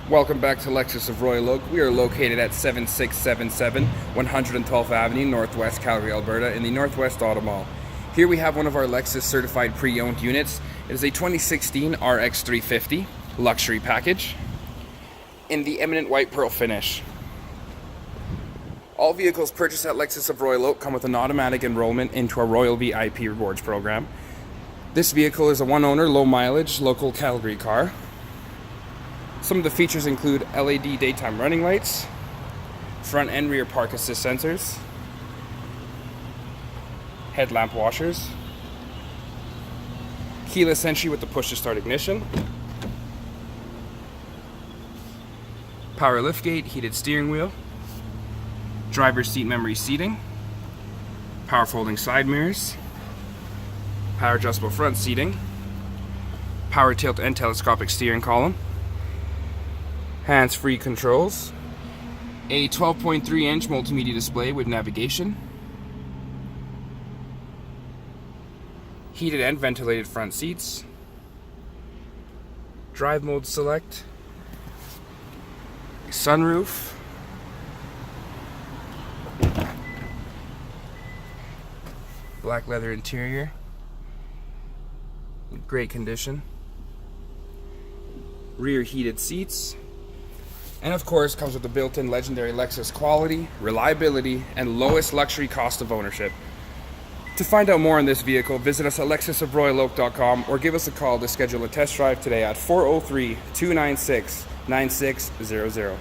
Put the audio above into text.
Welcome back to Lexus of Royal Oak. We are located at 7677 112th Avenue, Northwest Calgary, Alberta, in the Northwest Auto Mall. Here we have one of our Lexus Certified Pre-Owned units. It is a 2016 RX350 Luxury Package in the eminent white pearl finish. All vehicles purchased at Lexus of Royal Oak come with an automatic enrollment into our Royal VIP Rewards program. This vehicle is a one-owner, low-mileage, local Calgary car. Some of the features include LED daytime running lights, front and rear park assist sensors, headlamp washers, keyless entry with the push-to-start ignition, power liftgate, heated steering wheel, driver's seat memory seating, power folding side mirrors, power adjustable front seating, power tilt and telescopic steering column, hands-free controls, a 12.3-inch multimedia display with navigation, heated and ventilated front seats, drive mode select, a sunroof, black leather interior, in great condition, rear heated seats, and of course comes with the built-in legendary Lexus quality, reliability, and lowest luxury cost of ownership. To find out more on this vehicle, visit us at lexusofroyaloak.com or give us a call to schedule a test drive today at 403-296-9600.